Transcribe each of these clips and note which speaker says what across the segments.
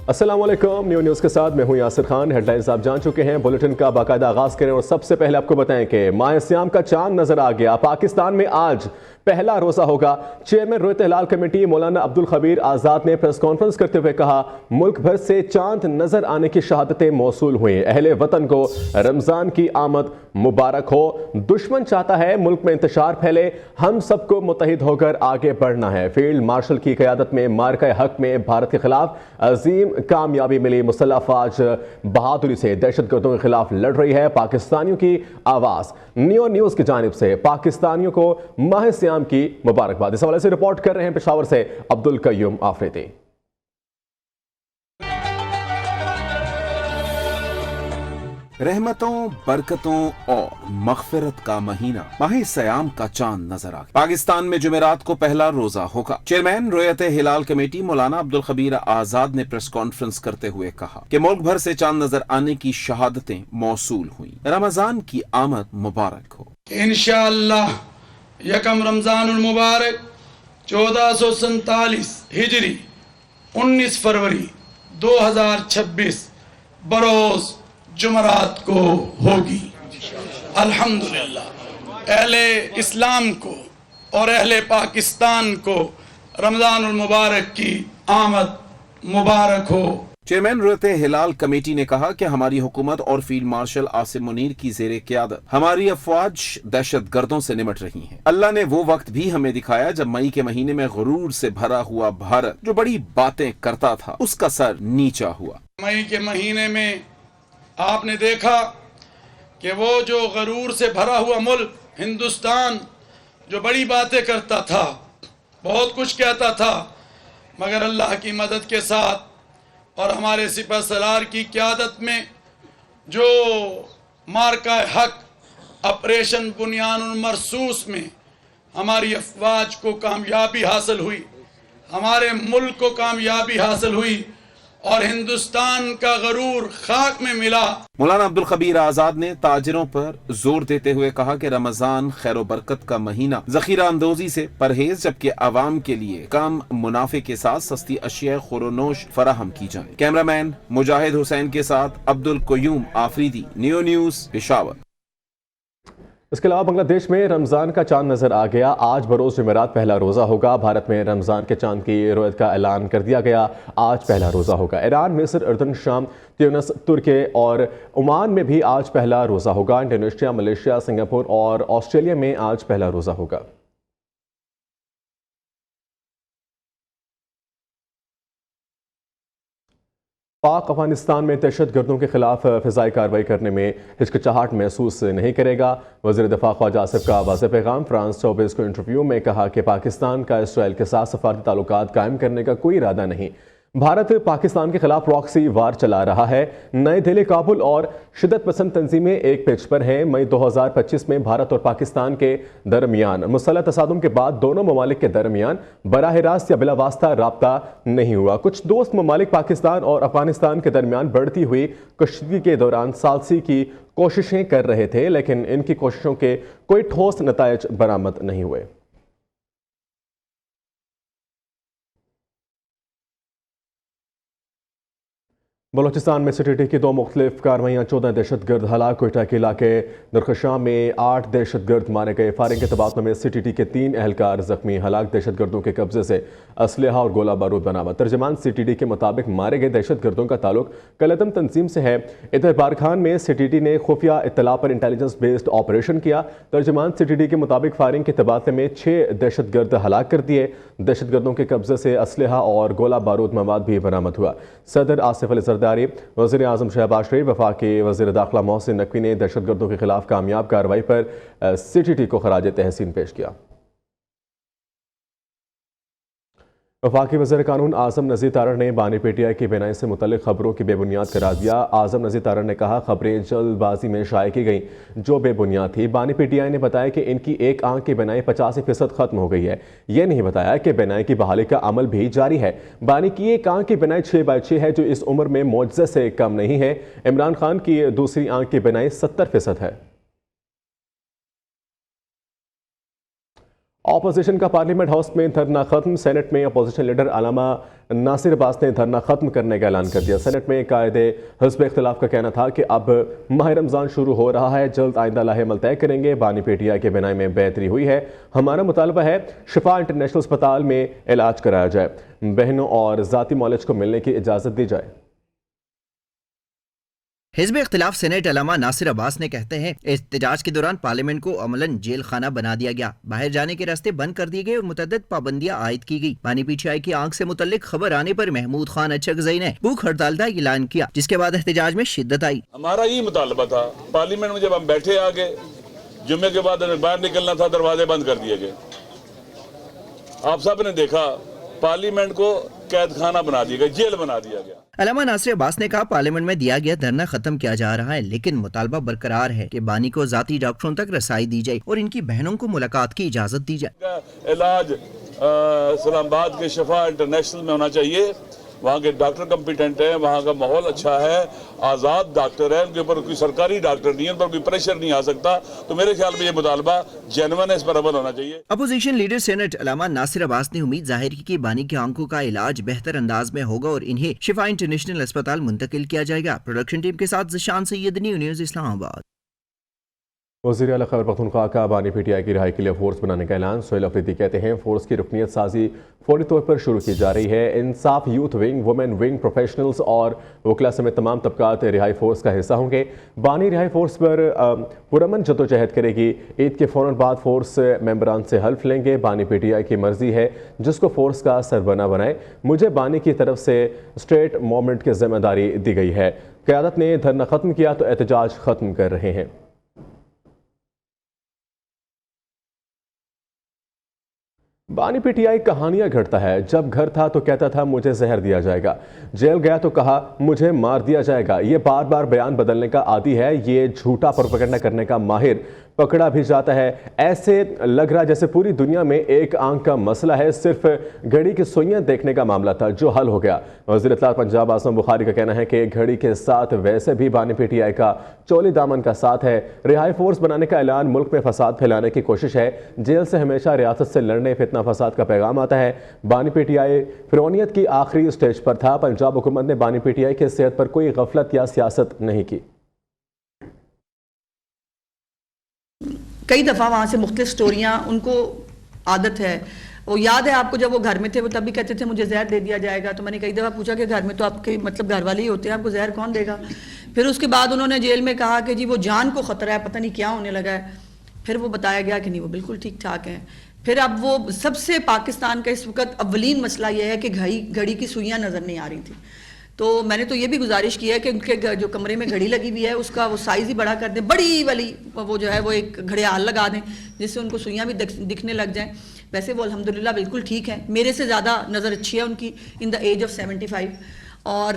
Speaker 1: السلام علیکم، new news کے ساتھ میں ہوں یاسر خان۔ ہیڈ لائنز آپ جان چکے ہیں، بلیٹن کا باقاعدہ آغاز کریں اور سب سے پہلے آپ کو بتائیں کہ ماہ سیام کا چاند نظر آ گیا۔ پاکستان میں آج پہلا روزہ ہوگا۔ چیئرمین رویت ہلال کمیٹی مولانا عبدالخبیر آزاد نے پریس کانفرنس کرتے ہوئے کہا، ملک بھر سے چاند نظر آنے کی شہادتیں موصول ہوئیں۔ اہل وطن کو رمضان کی آمد مبارک ہو۔ دشمن چاہتا ہے ملک میں انتشار پھیلے، ہم سب کو متحد ہو کر آگے بڑھنا ہے۔ فیلڈ مارشل کی قیادت میں مارکہ حق میں بھارت کے خلاف عظیم کامیابی ملی۔ مسلح افواج بہادری سے دہشت گردوں کے خلاف لڑ رہی ہے۔ پاکستانیوں کی آواز نیو نیوز کی جانب سے پاکستانیوں کو ماہ سیام کی مبارکباد۔ اس حوالے سے رپورٹ کر رہے ہیں پشاور سے عبدالقیوم آفریدی۔
Speaker 2: رحمتوں، برکتوں اور مغفرت کا مہینہ ماہ سیام کا چاند نظر آ گیا۔ پاکستان میں جمعرات کو پہلا روزہ ہوگا۔ چیئرمین رویت ہلال کمیٹی مولانا عبدالخبیر آزاد نے پریس کانفرنس کرتے ہوئے کہا کہ ملک بھر سے چاند نظر آنے کی شہادتیں موصول ہوئیں۔ رمضان کی آمد مبارک ہو۔
Speaker 3: انشاءاللہ یکم رمضان المبارک 1447 ہجری 19 فروری 2026 بروز جمعرات کو ہوگی۔ الحمدللہ اہل اسلام کو اور اہل پاکستان کو رمضان المبارک کی آمد مبارک ہو۔
Speaker 2: چیئرمین رویت ہلال کمیٹی نے کہا کہ ہماری حکومت اور فیلڈ مارشل عاصم منیر کی زیر قیادت ہماری افواج دہشت گردوں سے نمٹ رہی ہیں۔ اللہ نے وہ وقت بھی ہمیں دکھایا جب مئی کے مہینے میں غرور سے بھرا ہوا بھارت جو بڑی باتیں کرتا تھا اس کا سر نیچا ہوا۔
Speaker 3: مئی کے مہینے میں آپ نے دیکھا کہ وہ جو غرور سے بھرا ہوا ملک ہندوستان جو بڑی باتیں کرتا تھا، بہت کچھ کہتا تھا، مگر اللہ کی مدد کے ساتھ اور ہمارے سپہ سالار کی قیادت میں جو مارکہ حق آپریشن بنیان المرصوص میں ہماری افواج کو کامیابی حاصل ہوئی، ہمارے ملک کو کامیابی حاصل ہوئی اور ہندوستان کا غرور خاک میں ملا۔
Speaker 2: مولانا عبدالخبیر آزاد نے تاجروں پر زور دیتے ہوئے کہا کہ رمضان خیر و برکت کا مہینہ، ذخیرہ اندوزی سے پرہیز، جبکہ عوام کے لیے کم منافع کے ساتھ سستی اشیاء خورونوش فراہم کی جائیں۔ کیمرہ مین مجاہد حسین کے ساتھ عبدالقیوم آفریدی، نیو نیوز، پشاور۔
Speaker 1: اس کے علاوہ بنگلہ دیش میں رمضان کا چاند نظر آ گیا۔ آج بروز جمعرات پہلا روزہ ہوگا۔ بھارت میں رمضان کے چاند کی رویت کا اعلان کر دیا گیا۔ آج پہلا روزہ ہوگا۔ ایران، مصر، اردن، شام، تیونس، ترکی اور عمان میں بھی آج پہلا روزہ ہوگا۔ انڈونیشیا، ملیشیا، سنگاپور اور آسٹریلیا میں آج پہلا روزہ ہوگا۔ پاک افغانستان میں دہشت گردوں کے خلاف فضائی کارروائی کرنے میں ہچکچاہٹ محسوس نہیں کرے گا۔ وزیر دفاع خواجہ آصف کا واضح پیغام۔ فرانس 24 کو انٹرویو میں کہا کہ پاکستان کا اسرائیل کے ساتھ سفارتی تعلقات قائم کرنے کا کوئی ارادہ نہیں۔ بھارت پاکستان کے خلاف پراکسی وار چلا رہا ہے۔ نئی دہلی، کابل اور شدت پسند تنظیمیں ایک پیج پر ہیں۔ مئی 2025 میں بھارت اور پاکستان کے درمیان مسلح تصادم کے بعد دونوں ممالک کے درمیان براہ راست یا بلا واسطہ رابطہ نہیں ہوا۔ کچھ دوست ممالک پاکستان اور افغانستان کے درمیان بڑھتی ہوئی کشیدگی کے دوران ثالثی کی کوششیں کر رہے تھے، لیکن ان کی کوششوں کے کوئی ٹھوس نتائج برآمد نہیں ہوئے۔ بلوچستان میں سی ٹی کی 2 مختلف کارروائیاں، 14 دہشت گرد ہلاک۔ کوئٹہ کے علاقے درخشاں میں 8 دہشت گرد مارے گئے۔ فائرنگ کے تبادلوں میں سی ٹی کے 3 اہلکار زخمی۔ ہلاک دہشت گردوں کے قبضے سے اسلحہ اور گولہ بارود برآمد۔ ترجمان سی ٹی کے مطابق مارے گئے دہشت گردوں کا تعلق کالعدم تنظیم سے ہے۔ ادھر بارکھان میں سی ٹی نے خفیہ اطلاع پر انٹیلیجنس بیسڈ آپریشن کیا۔ ترجمان سی ٹی کے مطابق فائرنگ کے تبادلے میں 6 دہشت گرد ہلاک کر دیے۔ دہشت گردوں کے قبضے سے اسلحہ اور گولہ بارود مواد بھی برآمد ہوا۔ صدر آصف علی زرداری، وزیر اعظم شہباز شریف، وفاقی وزیر داخلہ محسن نقوی نے دہشت گردوں کے خلاف کامیاب کارروائی پر سی ٹی کو خراج تحسین پیش کیا۔ وفاقی وزیر قانون اعظم نذیر تارڑ نے بانی پی ٹی آئی کی بینائی سے متعلق خبروں کی بے بنیاد قرار دیا۔ اعظم نذیر تارڑ نے کہا، خبریں جلد بازی میں شائع کی گئیں جو بے بنیاد تھی۔ بانی پی ٹی آئی نے بتایا کہ ان کی ایک آنکھ کی بینائی 85% ختم ہو گئی ہے۔ یہ نہیں بتایا کہ بینائی کی بحالی کا عمل بھی جاری ہے۔ بانی کی ایک آنکھ کی بینائی 6/6 ہے جو اس عمر میں معجزے سے کم نہیں ہے۔ عمران خان کی دوسری آنکھ کی بینائی 70% ہے۔ اپوزیشن کا پارلیمنٹ ہاؤس میں دھرنا ختم۔ سینٹ میں اپوزیشن لیڈر علامہ नासिर अब्बास ने धरना खत्म करने का ऐलान कर दिया। सेनेट में कायदे हिज़्ब इख्तिलाफ का कहना था कि अब माह रमज़ान शुरू हो रहा है, जल्द आइंदा लाहे अमल तय करेंगे। बानी पीटीआई के बिनाई में बेहतरी हुई है। हमारा मुतालबा है शिफा इंटरनेशनल अस्पताल में इलाज कराया जाए, बहनों और ज़ाती मौलज को मिलने की इजाज़त दी जाए।
Speaker 4: हिज़्ब इख्तिलाफ सेनेट अलामा नासिर अब्बास ने कहते हैं, एहतजाज के दौरान पार्लियामेंट को अमलन जेल खाना बना दिया गया, बाहर जाने के रास्ते बंद कर दिए गए और मुतअद्दिद पाबंदियां आयद की गई। बानी पीटीआई की आंख से मुतल्लिक खबर आने पर महमूद खान अचकज़ई ने भूख हड़ताल का ऐलान किया, जिसके बाद एहतजाज में शिद्दत आई।
Speaker 5: हमारा ये मुतालबा था, पार्लियामेंट में जब हम बैठे आगे, जुम्मे के बाद हमें बाहर निकलना था, दरवाजे बंद कर दिए गए। आप सब ने देखा पार्लियामेंट को कैद खाना बना दिया गया, जेल बना दिया गया।
Speaker 4: अलामा नासिर अब्बास ने कहा, पार्लियामेंट में दिया गया धरना खत्म किया जा रहा है, लेकिन मुतालबा बरकरार है कि बानी को जाती डॉक्टरों तक रसाई दी जाए और इनकी बहनों को मुलाकात की इजाजत दी जाए।
Speaker 5: इलाज इस्लामाबाद के शिफा इंटरनेशनल में होना चाहिए, वहाँ के डॉक्टर कम्पिटेंट हैं, वहाँ का माहौल अच्छा है, आज़ाद डॉक्टर है, उनके ऊपर कोई सरकारी डॉक्टर नहीं है, उन पर कोई प्रेशर नहीं आ सकता। तो मेरे ख्याल में ये मुतालबा जेन्युइन है, इस पर अमल होना चाहिए।
Speaker 4: अपोजिशन लीडर सेनेट अलामा नासिर अब्बास ने उम्मीद जाहिर की कि बानी की आंखों का इलाज बेहतर अंदाज में होगा और इन्हें शिफा इंटरनेशनल अस्पताल मुंतकिल किया जाएगा। प्रोडक्शन टीम के साथ ज़शान सैयद, न्यूज़ इस्लामाबाद।
Speaker 1: वज़ीर आला खैबर पख्तूनख्वा का बानी पीटीआई की रिहाई के लिए फोर्स बनाने का ऐलान। सोहेल अफरीदी कहते हैं, फोर्स की रुकनीत साजी फौरी तौर पर शुरू की जा रही है। Insaf youth wing, women wing, professionals और वकला समेत तमाम तबकात रिहाई फोर्स का हिस्सा होंगे। बानी रिहाई फोर्स पर पुरअमन जद्दोजहद करेगी। ईद के फ़ौरन बाद फोर्स मेंबरान से हल्फ लेंगे। बानी पीटीआई की मर्जी है जिसको फोर्स का सरबना बनाए। मुझे बानी की तरफ से स्टेट मूवमेंट की जिम्मेदारी दी गई है। क़यादत ने धरना ख़त्म किया तो एहतजाज ख़त्म कर रहे हैं। बानी पीटीआई कहानियां घड़ता है। जब घर था तो कहता था मुझे जहर दिया जाएगा, जेल गया तो कहा मुझे मार दिया जाएगा। ये बार बार बयान बदलने का आदी है। ये झूठा प्रोपेगेंडा करने का माहिर पकड़ा भी जाता है। ऐसे लग रहा जैसे पूरी दुनिया में एक आंख का मसला है, सिर्फ घड़ी की सुइयां देखने का मामला था जो हल हो गया। वज़ीर इत्तलात पंजाब आसम बुखारी का कहना है कि घड़ी के साथ वैसे भी बानी पीटीआई का चोली दामन का साथ है। रिहाई फोर्स बनाने का ऐलान मुल्क में फसाद फैलाने की कोशिश है। जेल से हमेशा रियासत से लड़ने, फितना फसाद का पैगाम आता है। बानी पीटीआई फिरौनियत की आखिरी स्टेज पर था। पंजाब हुकूमत ने बानी पीटीआई की सेहत पर कोई गफलत या सियासत नहीं की।
Speaker 6: कई दफ़ा वहाँ से मुख्तलिफ स्टोरियाँ, उनको आदत है, वो याद है आपको जब वो घर में थे वो तब भी कहते थे मुझे जहर दे दिया जाएगा। तो मैंने कई दफ़ा पूछा कि घर में तो आपके मतलब घर वाले ही होते हैं, आपको जहर कौन देगा। फिर उसके बाद उन्होंने जेल में कहा कि जी वो जान को ख़तरा है, पता नहीं क्या होने लगा है। फिर वो बताया गया कि नहीं वो बिल्कुल ठीक ठाक हैं। फिर अब वो सबसे पाकिस्तान का इस वक्त अव्वलीन मसला ये है कि घड़ी की सुइयाँ नज़र नहीं आ रही थी। तो मैंने तो ये भी गुजारिश की है कि उनके जो कमरे में घड़ी लगी हुई है उसका वो साइज़ ही बड़ा कर दें, बड़ी वाली वो जो है वो एक घड़ियाल लगा दें जिससे उनको सुइयाँ भी दिखने लग जाएं। वैसे वो अल्हम्दुलिल्लाह बिल्कुल ठीक है, मेरे से ज़्यादा नज़र अच्छी है उनकी इन द एज ऑफ 75। और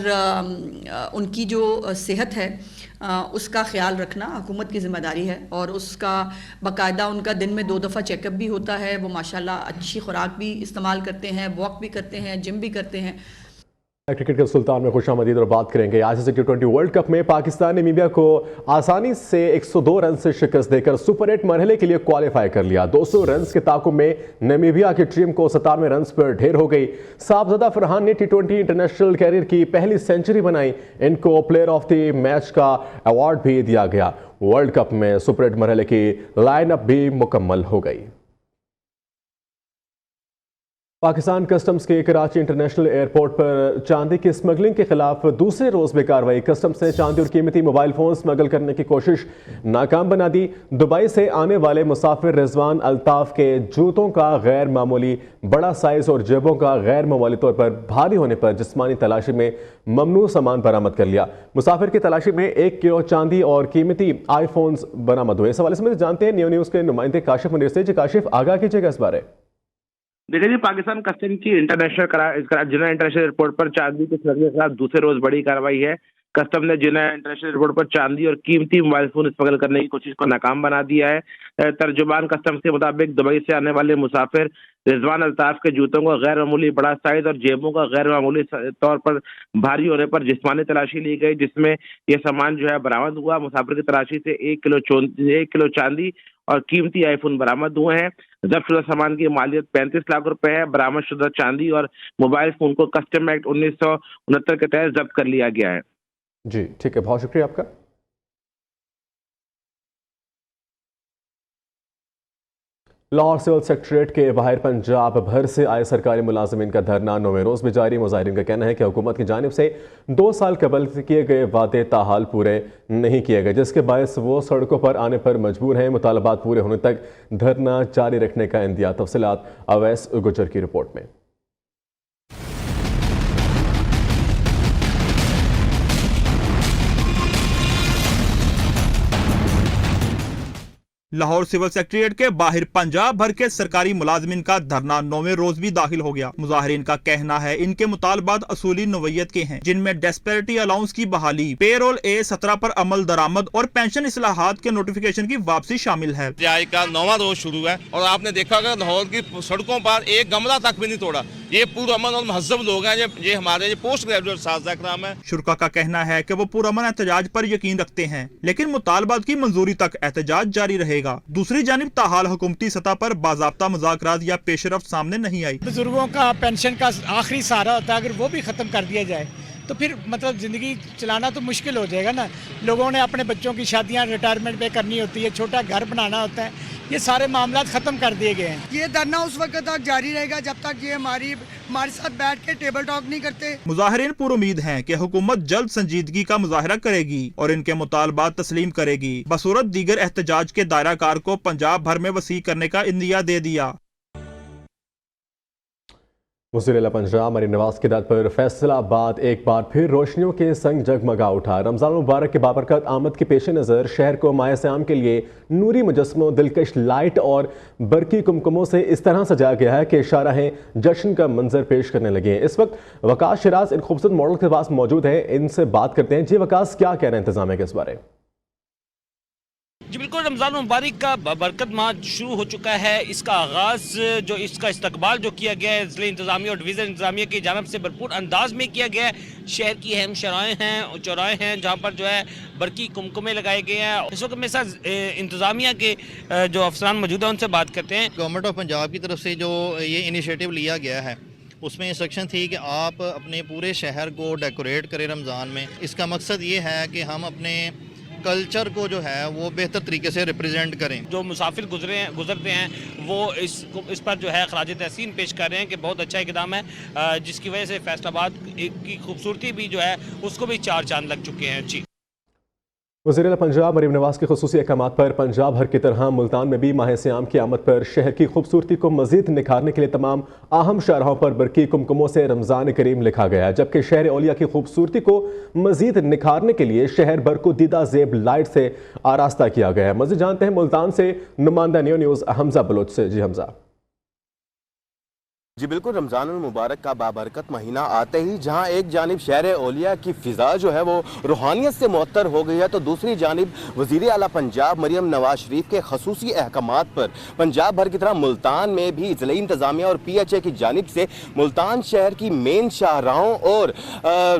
Speaker 6: उनकी जो सेहत है उसका ख्याल रखना हुकूमत की ज़िम्मेदारी है और उसका बाकायदा उनका दिन में 2 दफ़ा चेकअप भी होता है। वो माशाल्लाह अच्छी खुराक भी इस्तेमाल करते हैं, वॉक भी करते हैं, जिम भी करते हैं।
Speaker 1: क्रिकेट के सुल्तान में खुशामदीद और बात करेंगे। आईसीसी T20 वर्ल्ड कप में पाकिस्तान ने नामीबिया को आसानी से 102 रन से शिकस्त देकर सुपर 8 मरहले के लिए क्वालिफाई कर लिया। 200 रन के ताकुब में नामीबिया की टीम को 97 रन पर ढेर हो गई। साहबजादा फरहान ने T20 इंटरनेशनल कैरियर की पहली सेंचुरी बनाई। इनको प्लेयर ऑफ द मैच का अवार्ड भी दिया गया। वर्ल्ड कप में सुपर 8 मरहले की लाइनअप भी मुकम्मल हो गई। पाकिस्तान कस्टम्स के कराची इंटरनेशनल एयरपोर्ट पर चांदी की स्मगलिंग के खिलाफ दूसरे रोज भी कार्रवाई। कस्टम्स ने चांदी और कीमती मोबाइल फोन स्मगल करने की कोशिश नाकाम बना दी। दुबई से आने वाले मुसाफिर रिजवान अल्ताफ के जूतों का गैर मामूली बड़ा साइज और जेबों का गैर मामूली तौर पर भारी होने पर जिस्मानी तलाशी में ममनू सामान बरामद कर लिया। मुसाफिर की तलाशी में 1 किलो चांदी और कीमती आईफोन्स बरामद हुए। इस हवाले से जानते हैं न्यूज़ के नुमाइंदे काशिफ मुनीर से। काशिफ, आगाह कीजिएगा इस बारे।
Speaker 7: देखिए जी, पाकिस्तान कस्टम की जिन्ना इंटरनेशनल एयरपोर्ट पर चांदी के स्मगलिंग के खिलाफ दूसरे रोज बड़ी कार्रवाई है। कस्टम ने जिन्ना इंटरनेशनल एयरपोर्ट पर चांदी और कीमती मोबाइल फोन स्मगल करने की कोशिश को नाकाम बना दिया है। तर्जुमान कस्टम्स के मुताबिक दुबई से आने वाले मुसाफिर रिजवान अल्ताफ के जूतों का गैर मामूली बड़ा साइज और जेबों का गैर मामूली तौर पर भारी होने पर जिस्मानी तलाशी ली गई, जिसमें यह सामान जो है बरामद हुआ। मुसाफिर की तलाशी से 1 किलो चांदी और कीमती आईफोन बरामद हुए हैं। जब्त शुदा सामान की मालियत 35 लाख रुपए है। बरामद शुदा चांदी और मोबाइल फोन को कस्टम एक्ट 1969 के तहत जब्त कर लिया गया है।
Speaker 1: जी ठीक है, बहुत शुक्रिया आपका। लाहौर सिविल सेक्रेटरीट के बाहर पंजाब भर से आए सरकारी मुलाजमीन का धरना 9वें रोज भी जारी। मुजाहिरीन का कहना है कि हुकूमत की जानिब से 2 साल कबल किए गए वादे ताहाल पूरे नहीं किए गए, जिसके बायस वो सड़कों पर आने पर मजबूर हैं। मुतालबात पूरे होने तक धरना जारी रखने का इंदिया। तफसीलात अवैस गुजर की रिपोर्ट में।
Speaker 8: लाहौर सिविल सेक्रेटरीट के बाहर पंजाब भर के सरकारी मुलाजमीन का धरना 9वें रोज भी दाखिल हो गया। मुजाहिरीन का कहना है इनके मुतालबात असूली नोयत के हैं, जिनमें डेस्पेरिटी अलाउंस की बहाली, पेरोल A17 पर अमल दरामद और पेंशन इस्लाहात के नोटिफिकेशन की वापसी शामिल है।
Speaker 9: रिहाई का 9वां रोज शुरू है और आपने देखा होगा लाहौर की सड़कों पर एक गमला तक भी नहीं तोड़ा। ये पुरअमन और महजब लोग हैं, ये हमारे पोस्ट ग्रेजुएट साथी कराम है।
Speaker 8: शुरा का कहना है कि वो पुरअमन एहतजाज पर यकीन रखते हैं, लेकिन मुतालबात की मंजूरी तक एहतजाज जारी रहेगा। दूसरी जानिब ताहाल हुकूमती सतह पर बाज़ाब्ता मुज़ाकरात या पेशरफ्त सामने नहीं आई।
Speaker 10: बुजुर्गों का पेंशन का आखिरी सहारा होता है, अगर वो भी खत्म कर दिया जाए तो फिर मतलब जिंदगी चलाना तो मुश्किल हो जाएगा ना। लोगों ने अपने बच्चों की शादियां रिटायरमेंट पे करनी होती है, छोटा घर बनाना होता है, ये सारे मामला खत्म कर दिए गए हैं।
Speaker 11: ये धरना उस वक्त तक जारी रहेगा जब तक ये हमारे साथ बैठ के टेबल टॉक नहीं करते।
Speaker 8: मुजाहिरीन पूरी उम्मीद हैं कि हुकूमत जल्द संजीदगी का मुजाहरा करेगी और इनके मुतालबात तस्लीम करेगी। बसूरत दीगर एहतजाज के दायरा कार को पंजाब भर में वसी करने का इंदिया दे दिया।
Speaker 1: वज़ीर-ए-आला पंजाब मरीम नवाज की हिदायत पर फैसलाबाद एक बार फिर रोशनियों के संग जगमगा उठा। रमजान मुबारक के बाबरकत आमद के पेश नज़र शहर को माह सियाम के लिए नूरी मुजस्मों, दिलकश लाइट और बरकी कुमकुमों से इस तरह सजाया गया है कि शाहराहें जश्न का मंजर पेश करने लगे हैं। इस वक्त वकास शिराज इन खूबसूरत मॉडल के पास मौजूद है, इनसे बात करते हैं। जी वकास, क्या कह रहे हैं इंतजामिया के इस बारे?
Speaker 12: जी बिल्कुल, रमज़ान मुबारक का बरकत माह शुरू हो चुका है। इसका आगाज़ जो इसका इस्तकबाल जो किया गया है ज़िले इंतज़ामिया और डिवीज़न इंतज़ामिया की जानब से भरपूर अंदाज में किया गया है। शहर की अहम चौराहे हैं जहाँ पर जो है बरकी कुमकुमे लगाए गए हैं। इस वक्त मेरे साथ इंतज़ामिया के जो अफसरान मौजूद हैं, उनसे बात करते हैं।
Speaker 13: गवर्नमेंट ऑफ पंजाब की तरफ से जो ये इनिशिएटिव लिया गया है उसमें इंस्ट्रक्शन थी कि आप अपने पूरे शहर को डेकोरेट करें रमज़ान में। इसका मकसद ये है कि हम अपने कल्चर को जो है वो बेहतर तरीके से रिप्रेजेंट करें।
Speaker 12: जो मुसाफिर गुजरते हैं वो इस पर जो है खराज तहसीन पेश कर रहे हैं कि बहुत अच्छा इक़दाम है, जिसकी वजह से फैसलाबाद की खूबसूरती भी जो है उसको भी 4 चांद लग चुके हैं। जी
Speaker 1: वज़ीर-ए-आला पंजाब मरीम नवाज के खुसूसी अहकामात पर पंजाब भर की तरह मुल्तान में भी माह सियाम की आमद पर शहर की खूबसूरती को मज़ीद निखारने के लिए तमाम अहम शाहराहों पर बरकी कुमकुमों से रमज़ान करीम लिखा गया है, जबकि शहर औलिया की खूबसूरती को मज़ीद निखारने के लिए शहर भर को दीदा ज़ेब लाइट से आरास्ता किया गया है। मज़ीद जानते हैं मुल्तान से नुमाइंदा न्यूज़ हमजा बलोच से। जी हमजा।
Speaker 14: जी बिल्कुल, रमज़ान मुबारक का बाबरकत महीना आते ही जहां एक जानिब शहर औलिया की फ़िज़ा जो है वो रूहानियत से मुअत्तर हो गई है, तो दूसरी जानिब वज़ीर-ए-आला पंजाब मरीम नवाज शरीफ के खसूसी अहकामात पर पंजाब भर की तरह मुल्तान में भी ज़िले इंतज़ामिया और PHA की जानिब से मुल्तान शहर की मेन शाहराहों और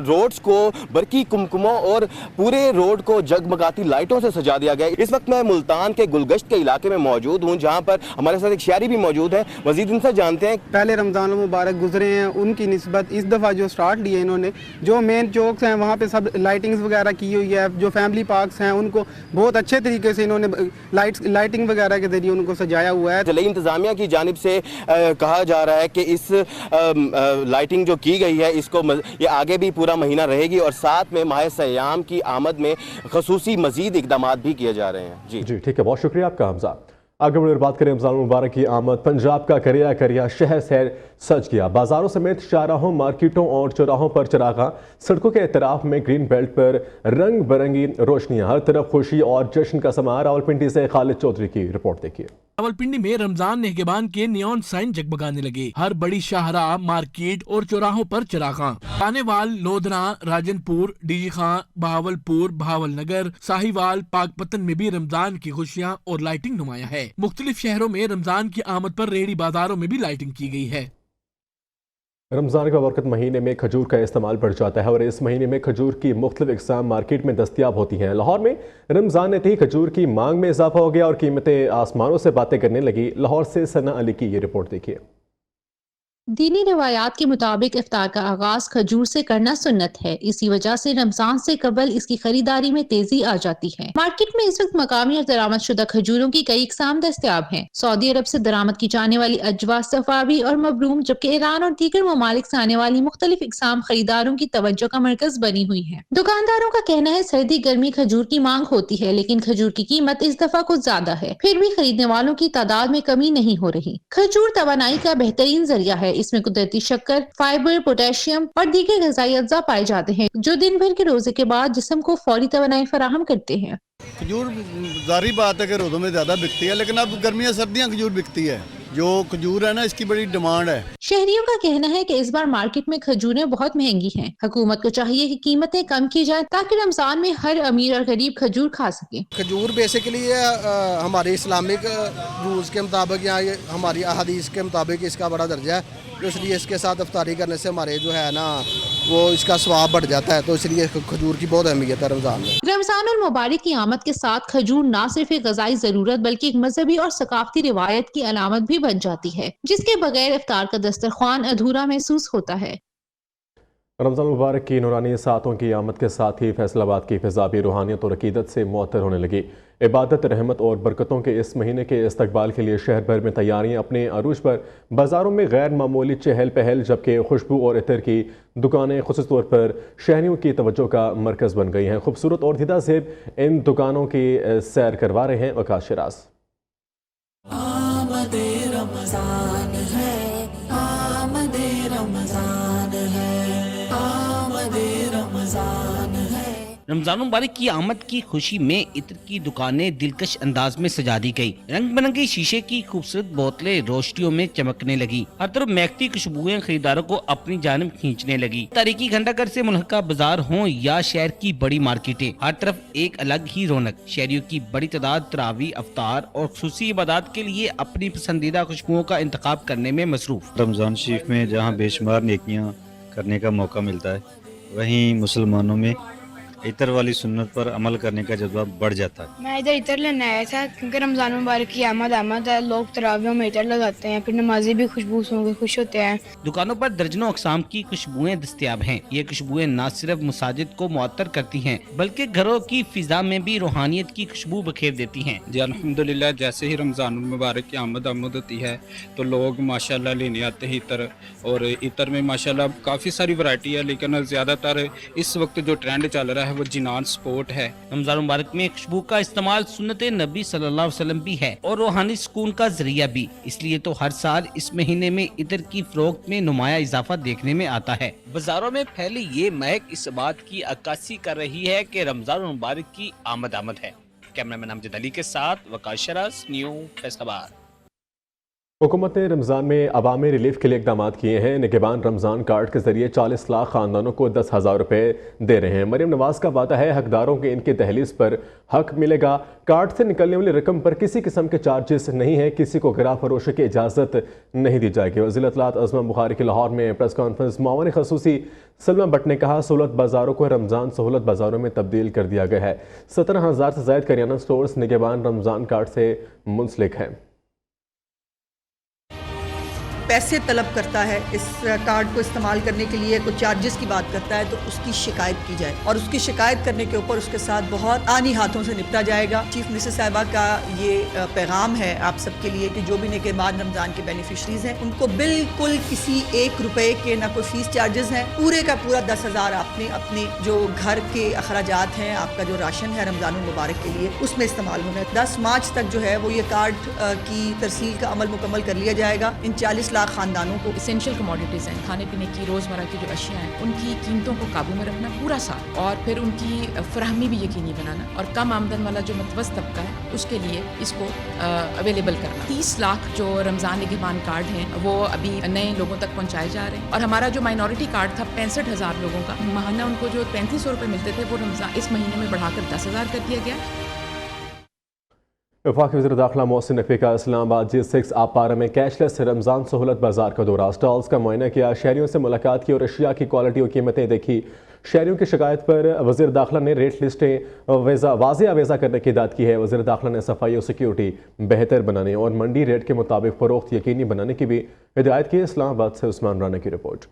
Speaker 14: रोड्स को बरकी कुमकुमों और पूरे रोड को जगमगाती लाइटों से सजा दिया गया। इस वक्त मैं मुल्तान के गुलगश्त के इलाके में मौजूद हूँ, जहाँ पर हमारे साथ एक शहरी भी मौजूद है। मज़ीद इनसे जानते हैं।
Speaker 15: पहले रमज़ान मुबारक गुजरे हैं, उनकी निस्बत इस दफ़ा जो स्टार्ट लिए इन्होंने, जो मेन चौक्स हैं वहाँ पे सब लाइटिंग्स वगैरह की हुई है। जो फैमिली पार्क्स हैं उनको बहुत अच्छे तरीके से इन्होंने लाइटिंग वगैरह के जरिए उनको सजाया हुआ है।
Speaker 14: ज़िले इंतज़ामिया की जानिब से कहा जा रहा है कि इस लाइटिंग जो की गई है इसको ये आगे भी पूरा महीना रहेगी और साथ में माह सियाम की आमद में खसूसी मज़ीद इक़दामात भी किए जा रहे हैं। जी
Speaker 1: ठीक है, बहुत शुक्रिया आपका हमजा। आगे बढ़कर बात करें रमज़ान मुबारक की आमद। पंजाब का करिया शहर शहर सज गया। बाजारों समेत शाहराहों, मार्केटों और चौराहों पर चरागा, सड़कों के एतराफ में ग्रीन बेल्ट पर रंग बिरंगी रोशनियां, हर तरफ खुशी और जश्न का समा। रावलपिंडी से खालिद चौधरी की रिपोर्ट देखिए।
Speaker 16: रावलपिंडी में रमजान नेहगबान के नियॉन साइन जगमगाने लगे। हर बड़ी शाहराह, मार्केट और चौराहों पर चरागां। कानेवाल, लोधना, राजनपुर, डीजी खां, बहावलपुर, बहावलनगर, साहिवाल, पाकपतन में भी रमजान की खुशियां और लाइटिंग नुमाया है। मुख्तलिफ शहरों में रमजान की आमद पर रेहड़ी बाजारों में भी लाइटिंग की गई है।
Speaker 1: रमज़ान के बाबरकत महीने में खजूर का इस्तेमाल बढ़ जाता है और इस महीने में खजूर की मुख्तलिफ इक़साम मार्केट में दस्तियाब होती हैं। लाहौर में रमज़ान ने ही खजूर की मांग में इजाफा हो गया और कीमतें आसमानों से बातें करने लगी। लाहौर से सना अली की ये रिपोर्ट देखिए।
Speaker 17: दीनी रवायात के मुताबिक इफ्तार का आगाज खजूर से करना सुन्नत है। इसी वजह से रमजान से कबल इसकी खरीदारी में तेजी आ जाती है। मार्केट में इस वक्त मकामी और दरामद शुदा खजूरों की कई इकसाम दस्तयाब हैं। सऊदी अरब से दरामद की जाने वाली अजवा, सफावी और मबरूम, जबकि ईरान और दीगर ममालिक से आने वाली मुख्तलिफ इकसाम खरीदारों की तवज्जो का मरकज बनी हुई है। दुकानदारों का कहना है सर्दी गर्मी खजूर की मांग होती है, लेकिन खजूर की कीमत इस दफा कुछ ज्यादा है। फिर भी खरीदने वालों की तादाद में कमी नहीं हो रही। खजूर तवानाई का बेहतरीन जरिया है। इसमें कुदरती शक्कर, फाइबर, पोटेशियम और दीगर ग़िज़ाई अज्जा पाए जाते हैं जो दिन भर के रोजे के बाद जिस्म को फौरी तवानाई फराहम करते हैं।
Speaker 18: खजूर जारी बात है कि रोज़ों में ज्यादा बिकती है, लेकिन अब गर्मियाँ सर्दियाँ खजूर बिकती है। जो खजूर है ना, इसकी बड़ी डिमांड है।
Speaker 17: शहरियों का कहना है कि इस बार मार्केट में खजूरें बहुत महंगी हैं। हुकूमत को चाहिए कि कीमतें कम की जाए ताकि रमजान में हर अमीर और गरीब खजूर खा सके।
Speaker 19: खजूर बेसिकली हमारे इस्लामिक रूल्स के मुताबिक या हमारी अहादीस के मुताबिक इसका बड़ा दर्जा है, तो इसलिए इसके साथ इफ्तारी करने से हमारे जो है ना वो इसका स्वाब बढ़ जाता है, तो इसलिए खजूर की बहुत अहमियत है रमजान में।
Speaker 17: रमजान और मुबारक की आमद के साथ खजूर न सिर्फ एक ग़िज़ाई ज़रूरत बल्कि एक मजहबी और सकाफती रिवायत की अलामत भी बन जाती है, जिसके बगैर इफ्तार का दस्तरख्वान अधूरा महसूस होता है।
Speaker 1: रमज़ान मुबारक की नूरानी सातों की आमद के साथ ही फैसलाबाद की फ़िज़ा भी रूहानियत और अकीदत से मुअत्तर होने लगी। इबादत, रहमत और बरकतों के इस महीने के इस्तकबाल के लिए शहर भर में तैयारियां अपने अरूज पर। बाज़ारों में गैर मामूली चहल पहल, जबकि खुशबू और इतर की दुकानें ख़ुसूस तौर पर शहरियों की तवज्जो का मरकज़ बन गई हैं। खूबसूरत और दिदा ज़ेब इन दुकानों की सैर करवा रहे हैं वकास शिराज।
Speaker 12: रमजान मुबारक की आमद की खुशी में इत्र की दुकानें दिलकश अंदाज में सजा दी गई। रंग बिरंगी शीशे की खूबसूरत बोतलें रोशनियों में चमकने लगी। हर तरफ महकती खुशबुएं खरीदारों को अपनी जानिब खींचने लगी। तारीखी घंटाघर से मुल्का बाजार हों या शहर की बड़ी मार्केटें, हर तरफ एक अलग ही रौनक। शहरियों की बड़ी तादाद तरावी, अफ्तार और खुसूसी इबादत के लिए अपनी पसंदीदा खुशबुओं का इंतखाब करने में मसरूफ।
Speaker 20: रमजान शरीफ में जहाँ बेशुमार नेकियां करने का मौका मिलता है, वहीं मुसलमानों में इतर वाली सुन्नत पर अमल करने का जज्बा बढ़ जाता है।
Speaker 21: मैं इधर इतर लेने आया था क्योंकि रमजान मुबारक की आमद है। लोग तरावियों में इतर लगाते हैं, फिर नमाजी भी खुशबू सुनकर खुश होते हैं।
Speaker 12: दुकानों पर दर्जनों अक़साम की खुशबुएं दस्तयाब हैं। ये खुशबुएं न सिर्फ मसाजिद को मुअत्तर करती हैं बल्कि घरों की फिजा में भी रूहानियत की खुशबू बखेर देती हैं।
Speaker 22: जी अल्हम्दुलिल्लाह, जैसे ही रमजान मुबारक की आमद होती है तो लोग माशाल्लाह लेने आते हैं इतर, और इतर में माशाल्लाह काफ़ी सारी वैरायटी है, लेकिन ज़्यादातर इस वक्त जो ट्रेंड चल रहा है वो जिनान स्पोर्ट है।
Speaker 12: रमजान मुबारक में खुशबू का इस्तेमाल सुन्नत नबी सल्लल्लाहु अलैहि वसल्लम भी है और रूहानी सुकून का जरिया भी। इसलिए तो हर साल इस महीने में इतर की फरोख्त में नुमाया इजाफा देखने में आता है। बाजारों में फैली ये महक इस बात की अक्कासी कर रही है कि रमजान मुबारक की आमद है। कैमरामैन अमजद अली के साथ वकास शिराज, न्यू फैसलाबाद।
Speaker 1: हुकूमत ने रमज़ान में अवामी रिलीफ के लिए इकदाम किए हैं। निगहबान रमज़ान कार्ड के जरिए 40 लाख ख़ानदानों को 10,000 रुपये दे रहे हैं। मरीम नवाज का वादा है हकदारों के इनके दहलीज पर हक मिलेगा। कार्ड से निकलने वाली रकम पर किसी किस्म के चार्जेस नहीं है। किसी को गिरा फरोशी की इजाज़त नहीं दी जाएगी। वज़ीर इत्तलात अज़मा बुखारी की लाहौर में प्रेस कॉन्फ्रेंस मुआवन ख़ुसूसी सलमा भट्ट ने कहा, सहूलत बाज़ारों को रमज़ान सहूलत बाज़ारों में तब्दील कर दिया गया है। 17,000 से ज़ायद करियाना स्टोर्स निगहबान रमज़ान कार्ड से मुंसलिक हैं।
Speaker 6: पैसे तलब करता है इस कार्ड को इस्तेमाल करने के लिए, कुछ चार्जेस की बात करता है, तो उसकी शिकायत की जाए और उसकी शिकायत करने के ऊपर उसके साथ बहुत आनी हाथों से निपटा जाएगा। चीफ मिनिस्टर साहिबा का ये पैगाम है आप सबके लिए कि जो भी निगहबान रमजान के बेनिफिशरीज हैं उनको बिल्कुल किसी एक रुपए के ना कोई फीस चार्जेस हैं, पूरे का पूरा 10,000 आपने अपने जो घर के अखराजात हैं, आपका जो राशन है रमजान मुबारक के लिए उसमें इस्तेमाल होना है। 10 मार्च तक जो है वो ये कार्ड की तरसील का अमल मुकम्मल कर लिया जाएगा। इन 40 लाख खानदानों को
Speaker 23: एसेंशियल कमोडिटीज हैं, खाने पीने की रोजमर्रा की जो अशिया हैं, उनकी कीमतों को काबू में रखना पूरा साल, और फिर उनकी फराहमी भी यकीनी बनाना, और कम आमदन वाला जो मतवस्त तबका है उसके लिए इसको अवेलेबल करना। 30 लाख जो रमजान निगहबान कार्ड हैं वो अभी नए लोगों तक पहुंचाए जा रहे हैं, और हमारा जो माइनॉरिटी कार्ड था 65,000 लोगों का, माहाना उनको जो 3500 रुपये मिलते थे वो रमजान इस महीने में बढ़ाकर 10,000 कर दिया गया।
Speaker 1: वफाकी वज़ीर दाखिला मोहसिन नकवी का इस्लामाबाद G6 आपारा में कैशलेस रमज़ान सहूलत बाजार का दौरा, स्टॉल्स का मुआयना किया, शहरियों से मुलाकात की और अशिया की क्वालिटी और कीमतें देखी। शहरियों की शिकायत पर वज़ीर दाखिला ने रेट लिस्टें वाज़ेह वेज़ा करने की हिदायत की है। वज़ीर दाखिला ने सफाई और सिक्योरिटी बेहतर बनाने और मंडी रेट के मुताबिक फ़रोख्त यकीनी बनाने की भी हिदायत की। इस्लामाबाद से उस्मान राना की रिपोर्ट।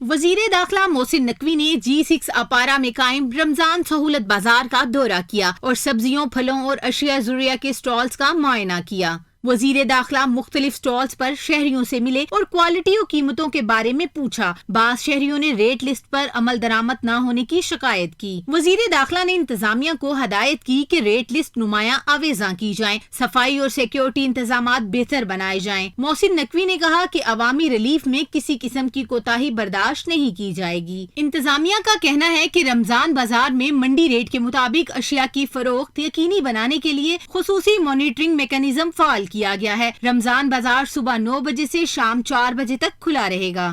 Speaker 2: वज़ीर दाखिला मोहसिन नकवी ने G6 अपारा में कायम रमजान सहूलत बाजार का दौरा किया और सब्जियों, फलों और अशिया ज़रूरिया के स्टॉल्स का मुआयना किया। वज़ीर दाखिला मुख्तलिफ स्टॉल्स पर शहरियों से मिले और क्वालिटी और कीमतों के बारे में पूछा। बाज़ शहरियों ने रेट लिस्ट पर अमल दरामद न होने की शिकायत की। वज़ीर दाखिला ने इंतजामिया को हदायत की कि रेट लिस्ट नुमाया आवेजा की जाए, सफाई और सिक्योरिटी इंतजामात बेहतर बनाए जाएं। मोहसिन नकवी ने कहा कि अवामी रिलीफ में किसी किस्म की कोताही बर्दाश्त नहीं की जाएगी। इंतजामिया का कहना है कि रमजान बाजार में मंडी रेट के मुताबिक अशिया की फरोख्त यकीनी बनाने के लिए खुसूसी मॉनिटरिंग मैकेनिज्म फाल किया गया है। रमजान बाजार सुबह 9 बजे से शाम 4 बजे तक खुला रहेगा।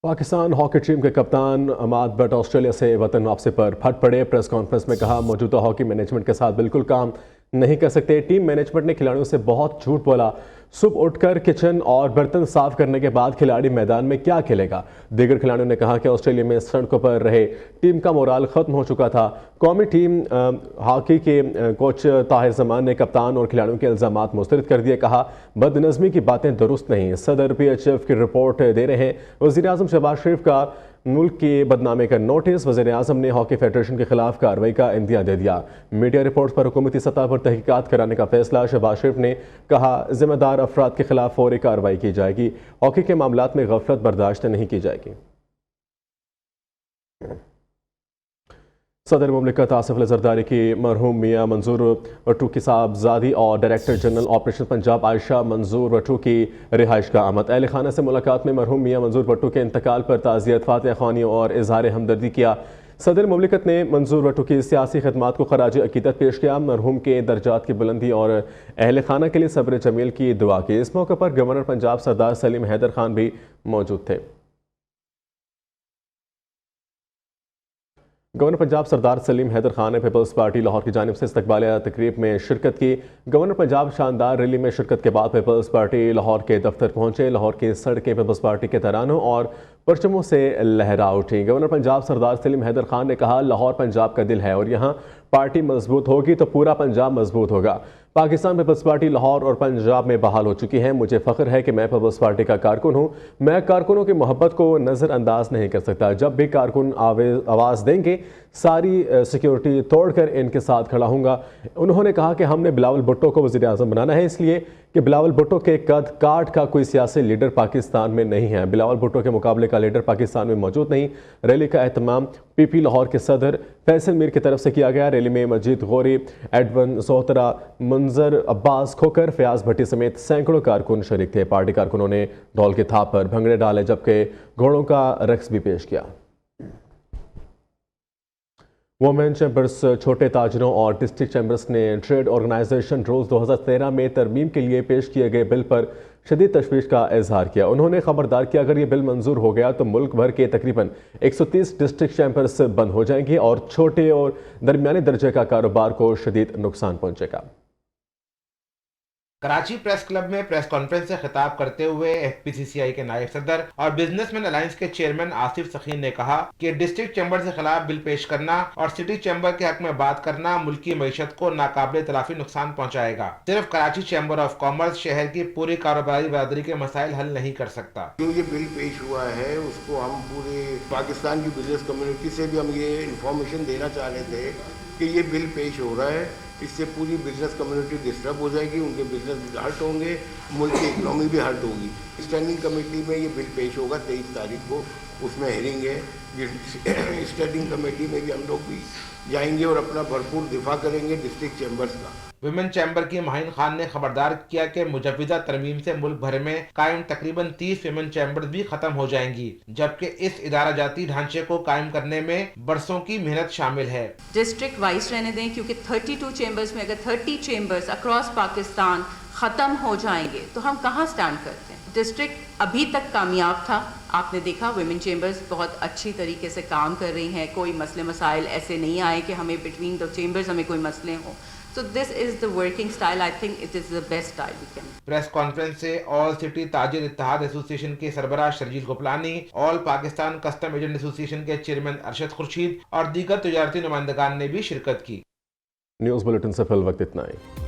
Speaker 1: पाकिस्तान हॉकी टीम के कप्तान अमाद भट्ट ऑस्ट्रेलिया से वतन वापसी पर फट पड़े। प्रेस कॉन्फ्रेंस में कहा, मौजूदा हॉकी मैनेजमेंट के साथ बिल्कुल काम नहीं कर सकते। टीम मैनेजमेंट ने खिलाड़ियों से बहुत झूठ बोला। सुबह उठकर किचन और बर्तन साफ करने के बाद खिलाड़ी मैदान में क्या खेलेगा। दीगर खिलाड़ियों ने कहा कि ऑस्ट्रेलिया में सड़कों पर रहे टीम का मोराल खत्म हो चुका था। कौमी टीम हॉकी के कोच ताहिर जमान ने कप्तान और खिलाड़ियों के इल्जामात मुस्तरद कर दिए। कहा, बदनज़मी की बातें दुरुस्त नहीं। सदर PHF की रिपोर्ट दे रहे हैं। वज़ीर आज़म शहबाज शरीफ का मुल्क की बदनामी का नोटिस। वज़ीर आज़म ने हॉकी फेडरेशन के खिलाफ कार्रवाई का इंदिया दे दिया। मीडिया रिपोर्ट पर हुकूमती सतह पर तहकीकात कराने का फैसला। शहबाज शरीफ ने कहा, जिम्मेदार अफराद के खिलाफ फौरी कार्रवाई की जाएगी। हॉकी के मामलात में गफलत बर्दाश्त नहीं की जाएगी। सदर मुमलिकत आसिफ अली जरदारी की मरहूम मियाँ मंजूर वट्टू की साहबजादी और director general operation Punjab Ayesha मंजूर वट्टू की रिहाइश का आमद। अहल खाना से मुलाकात में मरहूम मियाँ मंजूर वट्टू के इंतकाल पर ताज़ियत, फातिहा ख्वानी और इजहार हमदर्दी किया। सदर मुमलिकत ने मंजूर वट्टू की सियासी खदमात को खराज अकीदत पेश किया। मरहूम के दर्जात की बुलंदी और अहल खाना के लिए सब्र जमील की दुआ की। इस मौके पर गवर्नर पंजाब सरदार सलीम हैदर खान भी मौजूद थे। गवर्नर पंजाब सरदार सलीम हैदर खान ने पीपल्स पार्टी लाहौर की जानिब से इस्तकबालिया तकरीब में शिरकत की। गवर्नर पंजाब शानदार रैली में शिरकत के बाद पीपल्स पार्टी लाहौर के दफ्तर पहुंचे। लाहौर की सड़कें पीपल्स पार्टी के तरानों और परचमों से लहरा उठी। गवर्नर पंजाब सरदार सलीम हैदर खान ने कहा, लाहौर पंजाब का दिल है और यहाँ पार्टी मजबूत होगी तो पूरा पंजाब मजबूत होगा। पाकिस्तान पीपल्स पार्टी लाहौर और पंजाब में बहाल हो चुकी है। मुझे फ़ख्र है कि मैं पीपल्स पार्टी का कारकुन हूँ। मैं कारकुनों की मोहब्बत को नज़रअंदाज नहीं कर सकता। जब भी कारकुन आवाज़ देंगे सारी सिक्योरिटी तोड़कर इनके साथ खड़ा हूँगा। उन्होंने कहा कि हमने बिलावल भुट्टो को वज़ीर आज़म बनाना है, इसलिए कि बिलावल भुट्टो के कद काट का कोई सियासी लीडर पाकिस्तान में नहीं है। बिलावल भुट्टो के मुकाबले का लीडर पाकिस्तान में मौजूद नहीं। रैली का एहतमाम PP लाहौर के सदर फैसल मीर की तरफ से किया गया। रैली में मजीद गौरी, एडवन सोहतरा, मंजर अब्बास खोकर, फयाज भट्टी समेत सैकड़ों कारकुन शरीक थे। पार्टी कारकुनों ने ढोल के थाप पर भंगड़े डाले जबकि घोड़ों का रक्स भी पेश किया। वुमेन चैम्बर्स, छोटे ताजरों और डिस्ट्रिक्ट चैम्बर्स ने ट्रेड ऑर्गेनाइजेशन रूल्स 2013 में तरमीम के लिए पेश किए गए बिल पर शदीद तशवीश का इजहार किया। उन्होंने खबरदार किया, अगर ये बिल मंजूर हो गया तो मुल्क भर के तकरीबन 130 डिस्ट्रिक्ट चैम्बर्स बंद हो जाएंगे और छोटे और दरमियाने दर्जे का कारोबार को शदीद नुकसान पहुंचेगा।
Speaker 3: कराची प्रेस क्लब में प्रेस कॉन्फ्रेंस से खिताब करते हुए FPCCI के नायब सदर और बिजनेसमैन अलायंस के चेयरमैन आसिफ सखीन ने कहा कि डिस्ट्रिक्ट चैम्बर के खिलाफ बिल पेश करना और सिटी चैम्बर के हक में बात करना मुल्क की मईशत को नाकाबिले तलाफी नुकसान पहुँचाएगा। सिर्फ कराची चैम्बर ऑफ कॉमर्स शहर की पूरी कारोबारी बरादरी के मसाइल हल नहीं कर सकता।
Speaker 5: जो ये बिल पेश हुआ है उसको हम पूरे पाकिस्तान की बिजनेस कम्युनिटी से भी हम ये इंफॉर्मेशन देना चाह रहे थे कि ये बिल पेश हो रहा है। इससे पूरी बिजनेस कम्युनिटी डिस्टर्ब हो जाएगी, उनके बिजनेस हर्ट होंगे, मुल्क की इकनॉमी भी हर्ट होगी। स्टैंडिंग कमेटी में ये बिल पेश होगा 23 तारीख को, उसमें हेयरिंग है। स्टैंडिंग कमेटी में भी हम लोग भी जाएंगे और अपना भरपूर दिफा करेंगे डिस्ट्रिक्ट चैम्बर्स का।
Speaker 3: वुमेन चैम्बर की माहिन खान ने खबरदार किया कि मुजव्विजा तरमीम से मुल्क भर में कायम तकरीबन 30 वुमेन चैम्बर्स भी खत्म हो जाएंगी, जबकि इस इदारा जाती ढांचे को कायम करने में बरसों की मेहनत शामिल है।
Speaker 4: डिस्ट्रिक्ट वाइज रहने दें, क्योंकि 32 चैम्बर्स में अगर 30 चैम्बर्स अक्रॉस पाकिस्तान ख़त्म हो जाएंगे तो हम कहाँ स्टैंड करते हैं। डिस्ट्रिक्ट अभी तक कामयाब था, आपने देखा वुमेन चैम्बर्स बहुत अच्छी तरीके से काम कर रही हैं, कोई मसले मसाइल ऐसे नहीं आए कि हमें बिटवीन द चैम्बर्स हमें कोई मसले हों। So this is the working style. I think it is the best style we can.
Speaker 3: Press conference से all city Tajir Ittehad association के सरबराह Sharjeel Gopalani, all Pakistan custom agent association के चेयरमैन अरशद खुर्शीद और दीगर तजारती नुमाइंदगान ने भी शिरकत की।
Speaker 1: न्यूज़ बुलेटिन से फिल वक्त इतना ही।